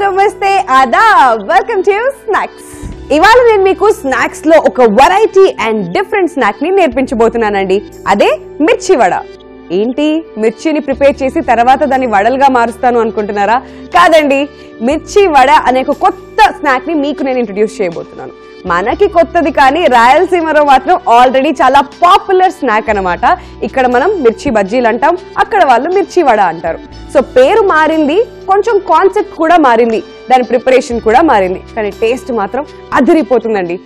నమస్తే Aadab welcome to snacks. ఇవాళ నేను మీకు స్నాక్స్ లో ఒక వెరైటీ అండ్ డిఫరెంట్ స్నాక్ ని నేర్పించబోతున్నానండి. అదే మిర్చి వడ. ఏంటి, మిర్చిని ప్రిపేర్ చేసి తర్వాత దాన్ని వడలుగా మారుస్తాను అనుకుంటున్నారా? కాదండి, మిర్చి వడ అనే ఒక కొత్త స్నాక్ ని మీకు నేను ఇంట్రడ్యూస్ చేయబోతున్నాను. మనకి కొత్తది కానీ రాయలసీమలో మాత్రం ఆల్రెడీ చాలా పాపులర్ స్నాక్ అన్నమాట. ఇక్కడ మనం మిర్చి బజ్జీలు అంటాం, అక్కడ వాళ్ళు మిర్చి వడ అంటారు. సో పేరు మారింది, కొంచెం కాన్సెప్ట్ కూడా మారింది, దాని ప్రిపరేషన్ కూడా మారింది, కానీ టేస్ట్ మాత్రం అదిరిపోతుందండి.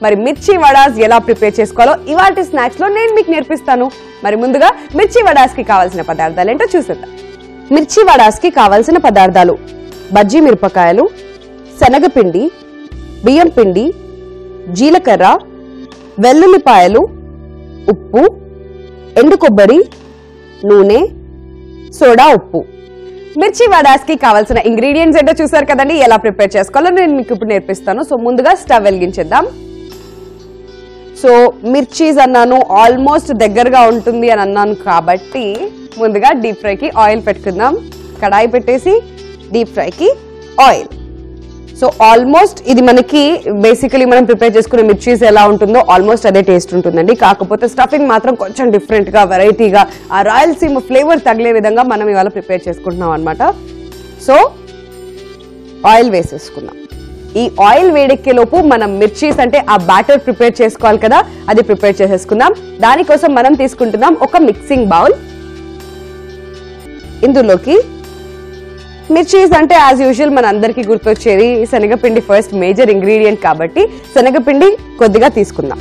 మరి మిర్చి వడాస్ ఎలా ప్రిపేర్ చేసుకోవాలో ఇవాల్టి స్నాక్స్ లో నేను మీకు నేర్పిస్తాను. మరి ముందుగా మిర్చి వడాస్ కి కావాల్సిన పదార్థాలు ఏంటో చూసేద్దాం. మిర్చి వడాస్ కి కావాల్సిన పదార్థాలు: బజ్జీ మిరపకాయలు, శనగపిండి, బియ్యం పిండి, జీలకర్ర, వెల్లుల్లిపాయలు, ఉప్పు, ఎండు కొబ్బరి, నూనె, సోడా ఉప్పు. మిర్చి వడాస్ కి కావాల్సిన ఇంగ్రీడియంట్స్ ఏంటో చూసారు కదండి. ఎలా ప్రిపేర్ చేసుకోవాలో నేను మీకు ఇప్పుడు నేర్పిస్తాను. సో ముందుగా స్టవ్ వెలిగించేద్దాం. సో మిర్చీస్ అన్నాను, ఆల్మోస్ట్ దగ్గరగా ఉంటుంది అని అన్నాను కాబట్టి ముందుగా డీప్ ఫ్రైకి ఆయిల్ పెట్టుకుందాం. కడాయి పెట్టేసి డీప్ ఫ్రైకి ఆయిల్. సో ఆల్మోస్ట్ ఇది మనకి బేసికలీ మనం ప్రిపేర్ చేసుకునే మిర్చీస్ ఎలా ఉంటుందో ఆల్మోస్ట్ అదే టేస్ట్ ఉంటుందండి. కాకపోతే స్టఫింగ్ మాత్రం కొంచెం డిఫరెంట్ గా, వెరైటీగా, ఆ రాయలసీమ ఫ్లేవర్ తగిలే విధంగా మనం ఇవాళ ప్రిపేర్ చేసుకుంటున్నాం అనమాట. సో ఆయిల్ వేసేసుకుందాం. ఈ ఆయిల్ వేడెక్కే లోపు మనం మిర్చీస్ అంటే ఆ బ్యాటర్ ప్రిపేర్ చేసుకోవాలి కదా, అది ప్రిపేర్ చేసేసుకుందాం. దానికోసం మనం తీసుకుంటున్నాం ఒక మిక్సింగ్ బౌల్. ఇందులోకి మిర్చీస్ అంటే యాజ్ యూజువల్ మన అందరికీ గుర్తొచ్చేది శనగపిండి, ఫస్ట్ మేజర్ ఇంగ్రీడియంట్ కాబట్టి శనగపిండి కొద్దిగా తీసుకుందాం.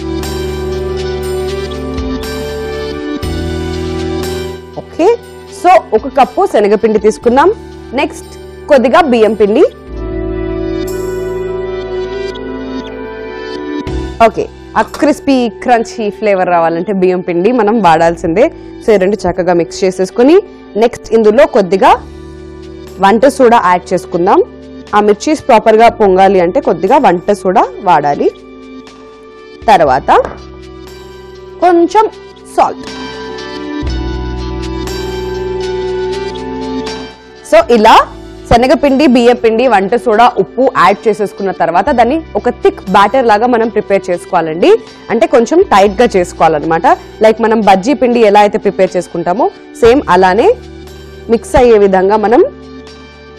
ఓకే, సో ఒక కప్పు శనగపిండి తీసుకుందాం. నెక్స్ట్ కొద్దిగా బియ్యం పిండి. ఓకే, ఆ క్రిస్పీ క్రంచీ ఫ్లేవర్ రావాలంటే బియ్యం పిండి మనం వాడాల్సిందే. సో ఈ రెండు చక్కగా మిక్స్ చేసేసుకుని నెక్స్ట్ ఇందులో కొద్దిగా వంట సోడా యాడ్ చేసుకుందాం. ఆ మిర్చీస్ ప్రాపర్ గా పొంగాలి అంటే కొద్దిగా వంట సోడా వాడాలి. తర్వాత కొంచెం సాల్ట్. సో ఇలా శనగపిండి, బియ్య పిండి, వంట సోడా, ఉప్పు యాడ్ చేసేసుకున్న తర్వాత దాన్ని ఒక థిక్ బ్యాటర్ లాగా మనం ప్రిపేర్ చేసుకోవాలండి. అంటే కొంచెం టైట్ గా చేసుకోవాలన్నమాట. లైక్ మనం బజ్జీ పిండి ఎలా అయితే ప్రిపేర్ చేసుకుంటామో సేమ్ అలానే మిక్స్ అయ్యే విధంగా మనం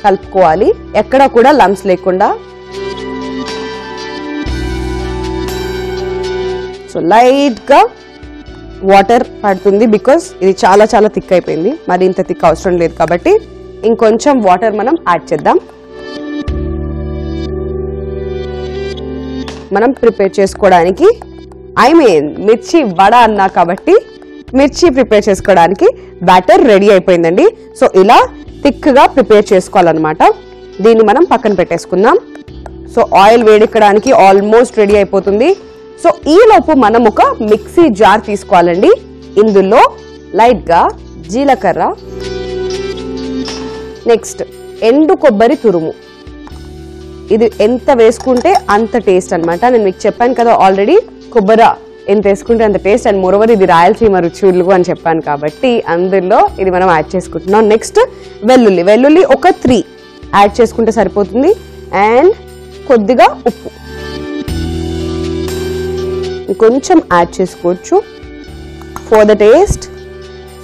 కలుపుకోవాలి, ఎక్కడా కూడా లంప్స్ లేకుండా. సో లైట్ గా వాటర్ పడుతుంది, బికాస్ ఇది చాలా చాలా థిక్ అయిపోయింది. మరి ఇంత థిక్ అవసరం లేదు కాబట్టి ఇంకొంచెం వాటర్ మనం యాడ్ చేద్దాం. మనం ప్రిపేర్ చేసుకోవడానికి, ఐ మీన్ మిర్చి వడ అన్నా కాబట్టి మిర్చి ప్రిపేర్ చేసుకోవడానికి బ్యాటర్ రెడీ అయిపోయిందండి. సో ఇలా థిక్ గా ప్రిపేర్ చేసుకోవాలన్నమాట. దీన్ని మనం పక్కన పెట్టేసుకుందాం. సో ఆయిల్ వేడెక్కడానికి ఆల్మోస్ట్ రెడీ అయిపోతుంది. సో ఈ లోపు మనం ఒక మిక్సీ జార్ తీసుకోవాలండి. ఇందులో లైట్ గా జీలకర్ర, నెక్స్ట్ ఎండు కొబ్బరి తురుము. ఇది ఎంత వేసుకుంటే అంత టేస్ట్ అనమాట. నేను మీకు చెప్పాను కదా ఆల్రెడీ, కొబ్బరి ఎంత వేసుకుంటే అంత టేస్ట్. అండ్ మోరోవర్ ఇది రాయలసీమ రుచులు అని చెప్పాను కాబట్టి అందులో ఇది మనం యాడ్ చేసుకుంటున్నాం. నెక్స్ట్ వెల్లుల్లి ఒక 3 యాడ్ చేసుకుంటే సరిపోతుంది. అండ్ కొద్దిగా ఉప్పు కొంచెం యాడ్ చేసుకోవచ్చు ఫర్ ద టేస్ట్.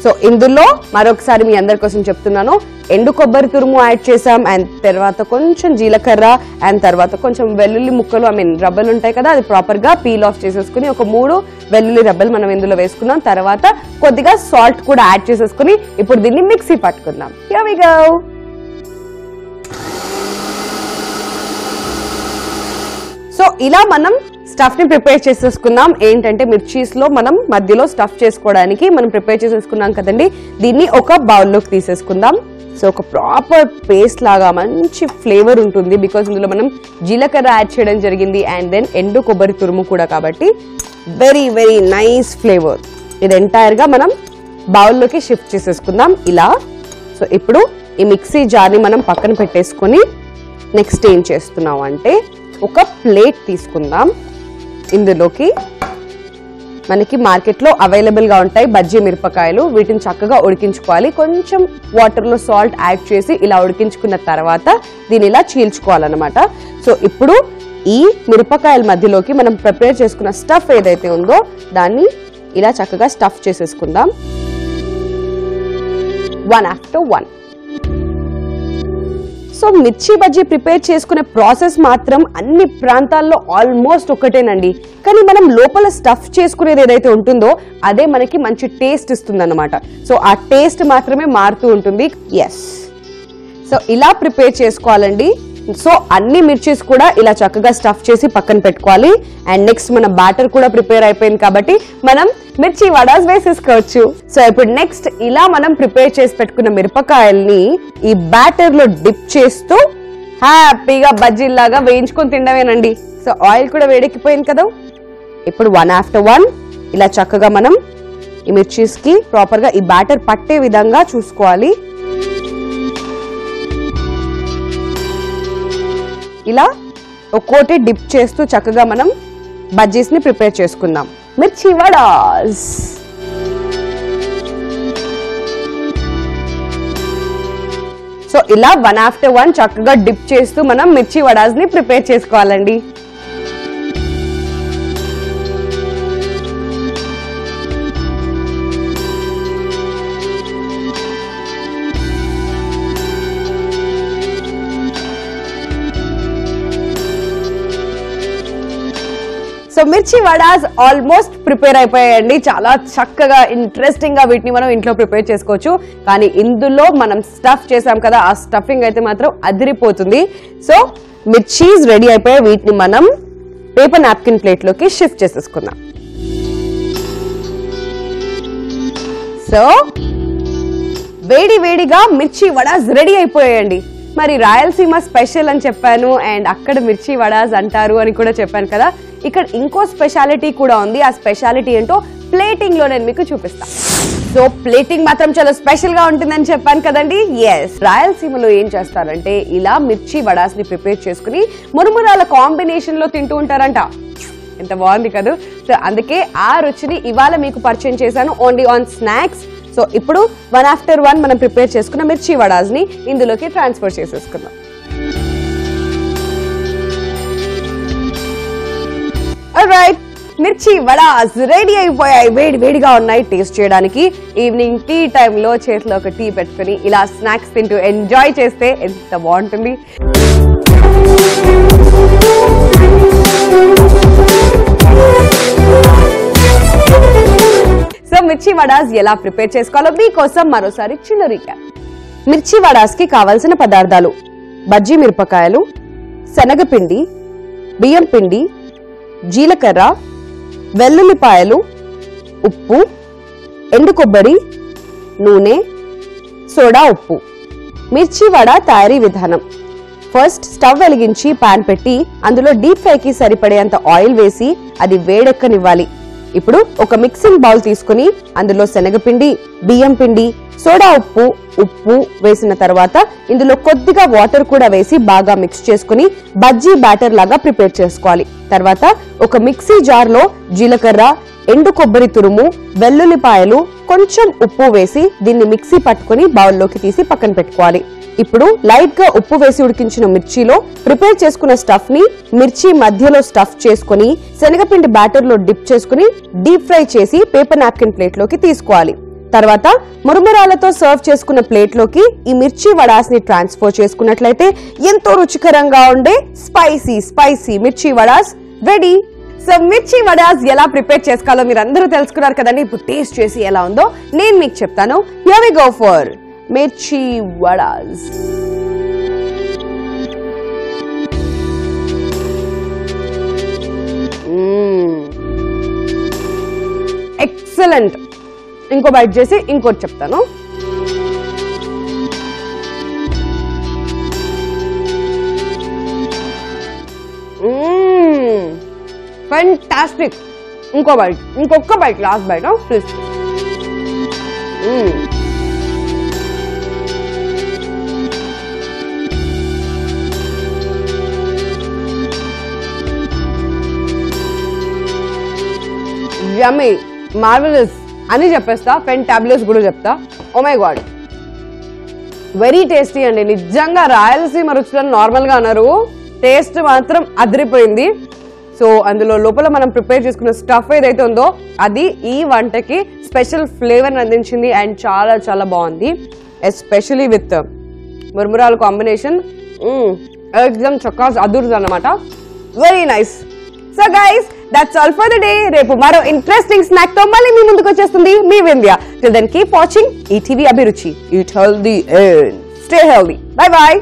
సో ఇందులో మరొకసారి మీ అందరి కోసం చెప్తున్నాను, ఎండు కొబ్బరి తురుము యాడ్ చేసాం, అండ్ తర్వాత కొంచెం జీలకర్ర, అండ్ తర్వాత కొంచెం వెల్లుల్లి ముక్కలు, ఐ మీన్ రబ్బలు ఉంటాయి కదా, అది ప్రాపర్ గా పీల్ ఆఫ్ చేసేసుకుని ఒక 3 వెల్లుల్లి రబ్బలు మనం ఇందులో వేసుకున్నాం. తర్వాత కొద్దిగా సాల్ట్ కూడా యాడ్ చేసేసుకుని ఇప్పుడు దీన్ని మిక్సీ పట్టుకుందాం. Here we go. సో ఇలా మనం స్టఫ్ ని ప్రిపేర్ చేసేసుకుందాం. ఏంటంటే మిర్చీస్ లో మనం మధ్యలో స్టఫ్ చేసుకోవడానికి మనం ప్రిపేర్ చేసేసుకున్నాం కదండి. దీన్ని ఒక బౌల్లోకి తీసేసుకుందాం. సో ఒక ప్రాపర్ పేస్ట్ లాగా మంచి ఫ్లేవర్ ఉంటుంది, బికాస్ ఇందులో మనం జీలకర్ర యాడ్ చేయడం జరిగింది అండ్ దెన్ ఎండు కొబ్బరి తురుము కూడా, కాబట్టి వెరీ వెరీ నైస్ ఫ్లేవర్. ఇది ఎంటైర్ గా మనం బౌల్లోకి షిఫ్ట్ చేసేసుకుందాం ఇలా. సో ఇప్పుడు ఈ మిక్సీ జార్ని మనం పక్కన పెట్టేసుకొని నెక్స్ట్ ఏం చేస్తున్నాం అంటే ఒక ప్లేట్ తీసుకుందాం. ఇందులోకి మనకి మార్కెట్లో అవైలబుల్గా ఉంటాయి బజ్జీ మిరపకాయలు. వీటిని చక్కగా ఉడికించుకోవాలి. కొంచెం వాటర్లో సాల్ట్ యాడ్ చేసి ఇలా ఉడికించుకున్న తర్వాత దీన్ని ఇలా చీల్చుకోవాలన్నమాట. సో ఇప్పుడు ఈ మిరపకాయల మధ్యలోకి మనం ప్రిపేర్ చేసుకున్న స్టఫ్ ఏదైతే ఉందో దాన్ని ఇలా చక్కగా స్టఫ్ చేసేసుకుందాం. 1 after 1. సో మిర్చి బజ్జీ ప్రిపేర్ చేసుకునే ప్రాసెస్ మాత్రం అన్ని ప్రాంతాల్లో ఆల్మోస్ట్ ఒకటేనండి. కానీ మనం లోపల స్టఫ్ చేసుకునేది ఏదైతే ఉంటుందో అదే మనకి మంచి టేస్ట్ ఇస్తుంది అన్నమాట. సో ఆ టేస్ట్ మాత్రమే మారుతూ ఉంటుంది. ఎస్, సో ఇలా ప్రిపేర్ చేసుకోవాలండి. సో అన్ని మిర్చీస్ కూడా ఇలా చక్కగా స్టఫ్ చేసి పక్కన పెట్టుకోవాలి. అండ్ నెక్స్ట్ మన బ్యాటర్ కూడా ప్రిపేర్ అయిపోయింది కాబట్టి మనం మిర్చి వడాస్ వేసేసుకోవచ్చు. సో ఇప్పుడు నెక్స్ట్ ఇలా మనం ప్రిపేర్ చేసి పెట్టుకున్న మిరపకాయల్ని ఈ బ్యాటర్ లో డిప్ చేస్తూ హ్యాపీగా బజ్జీలాగా వేయించుకొని తినడమేనండి. సో ఆయిల్ కూడా వేడెక్కిపోయింది కదా. ఇప్పుడు 1 after 1 ఇలా చక్కగా మనం ఈ మిర్చీస్ కి ప్రాపర్ గా ఈ బ్యాటర్ పట్టే విధంగా చూసుకోవాలి. ఇలా ఒక్కోటి డిప్ చేస్తూ చక్కగా మనం బజ్జీస్ ని ప్రిపేర్ చేసుకుందాం. మిర్చి వడాస్. సో ఇలా 1 after 1 చక్కగా డిప్ చేస్తూ మనం మిర్చి వడాస్ ని ప్రిపేర్ చేసుకోవాలండి. సో మిర్చి వడాస్ ఆల్మోస్ట్ ప్రిపేర్ అయిపోయాయండి. చాలా చక్కగా ఇంట్రెస్టింగ్ గా వీటిని మనం ఇంట్లో ప్రిపేర్ చేసుకోవచ్చు. కానీ ఇందులో మనం స్టఫ్ చేసాం కదా, ఆ స్టఫింగ్ అయితే మాత్రం అదిరిపోతుంది. సో మిర్చీస్ రెడీ అయిపోయాయి. వీటిని మనం పేపర్ నాప్కిన్ ప్లేట్ లోకి షిఫ్ట్ చేసేసుకుందాం. సో వేడి వేడిగా మిర్చి వడాస్ రెడీ అయిపోయాయండి. మరి రాయలసీమ స్పెషల్ అని చెప్పాను అండ్ అక్కడ మిర్చి వడాస్ అంటారు అని కూడా చెప్పాను కదా. ఇక్కడ ఇంకో స్పెషాలిటీ కూడా ఉంది. ఆ స్పెషాలిటీ ఏంటో ప్లేటింగ్ లో నేను మీకు చూపిస్తాను. సో ప్లేటింగ్ మాత్రం చాలా స్పెషల్ గా ఉంటుందని చెప్పాను కదండి. ఎస్, రాయలసీమలో ఏం చేస్తారంటే ఇలా మిర్చి వడాస్ ని ప్రిపేర్ చేసుకుని మురుమురాల కాంబినేషన్ లో తింటూ ఉంటారంట. ఎంత బాగుంది కదా. సో అందుకే ఆ రుచిని ఇవాళ మీకు పరిచయం చేశాను ఓన్లీ ఆన్ స్నాక్స్. సో ఇప్పుడు 1 after 1 మనం ప్రిపేర్ చేసుకున్న మిర్చి వడాస్ ని ఇందులోకి ట్రాన్స్ఫర్ చేసేసుకుందాం. ఆల్రైట్, మిర్చి వడాస్ రెడీ అయిపోయాయి. వేడి వేడిగా ఉన్నాయి టేస్ట్ చేయడానికి. ఈవినింగ్ టీ టైంలో చేతిలో ఒక టీ పెట్టుకుని ఇలా స్నాక్స్ తింటూ ఎంజాయ్ చేస్తే ఎంత బాగుంటుంది. సో మిర్చి వడాస్ ఎలా ప్రిపేర్ చేసుకోవాలో మీకోసం మరోసారి చిన్న రీక్యాప్. మిర్చి వడాస్ కి కావాల్సిన పదార్థాలు: బజ్జీ మిరపకాయలు, శనగపిండి, బియ్యం పిండి, జీలకర్ర, వెల్లుల్లిపాయలు, ఉప్పు, ఎండు కొబ్బరి, నూనె, సోడా ఉప్పు. మిర్చి వడ తయారీ విధానం: ఫస్ట్ స్టవ్ వెలిగించి పాన్ పెట్టి అందులో డీప్ ఫ్రైకి సరిపడేంత ఆయిల్ వేసి అది వేడెక్కనివ్వాలి. ఇప్పుడు ఒక మిక్సింగ్ బౌల్ తీసుకుని అందులో శనగపిండి, బియ్యం పిండి, సోడా ఉప్పు వేసిన తర్వాత ఇందులో కొద్దిగా వాటర్ కూడా వేసి బాగా మిక్స్ చేసుకుని బజ్జీ బ్యాటర్ లాగా ప్రిపేర్ చేసుకోవాలి. తర్వాత ఒక మిక్సీ జార్ లో జీలకర్ర, ఎండు కొబ్బరి తురుము, వెల్లుల్లిపాయలు, కొంచెం ఉప్పు వేసి దీన్ని మిక్సీ పట్టుకుని బౌల్లోకి తీసి పక్కన పెట్టుకోవాలి. ఇప్పుడు లైట్ గా ఉప్పు వేసి ఉడికించిన మిర్చిలో ప్రిపేర్ చేసుకున్న స్టఫ్ ని మిర్చి మధ్యలో స్టఫ్ చేసుకుని శనగపిండి బ్యాటర్ లో డిప్ చేసుకుని డీప్ ఫ్రై చేసి పేపర్ నాప్కిన్ ప్లేట్ లోకి తీసుకోవాలి. తర్వాత మురుమురాలతో సర్వ్ చేసుకున్న ప్లేట్ లోకి ఈ మిర్చి వడాస్ ని ట్రాన్స్ఫర్ చేసుకున్నట్లయితే ఎంతో రుచికరంగా ఉండే స్పైసీ మిర్చి వడాస్ రెడీ. సో మిర్చి వడాస్ ఎలా ప్రిపేర్ చేసుకోవాలో మీరు అందరూ తెలుసుకున్నారు కదండి. ఇప్పుడు టేస్ట్ చేసి ఎలా ఉందో నేను మీకు చెప్తాను. హియర్ వి గో ఫర్ మిర్చి వడాస్. ఎక్సలెంట్. ఇంకో బైట్ చేసి ఇంకోటి చెప్తాను. ఫెంటాస్టిక్. ఇంకో బైట్, ఇంకొక bite, last bite please. Yummy, marvelous అని చెప్పేస్తా, ఫెంటాబులస్ కూడా చెప్తా. Oh my god, very tasty అండి. నిజంగా రాయలసీమ రుచులను నార్మల్ గా అన్నారు, టేస్ట్ మాత్రం అదిరిపోయింది. సో అందులో లోపల మనం ప్రిపేర్ చేసుకున్న స్టఫ్ ఏదైతే ఉందో అది ఈ వంటకి స్పెషల్ ఫ్లేవర్ అందించింది అండ్ చాలా చాలా బాగుంది. ఎస్పెషలీ విత్ మురుమురాల కాంబినేషన్ ఎక్దమ్ చక్కాస్ అదుర్స్ అన్నమాట. Very nice. So guys, that's all for the day. రేపు మరో ఇంట్రెస్టింగ్ స్నాక్ తో మళ్ళీ మీ ముందుకు వచ్చేస్తుంది మీ Vindhya. Till then keep watching ETV Abhiruchi. Eat healthy and stay healthy. Bye by.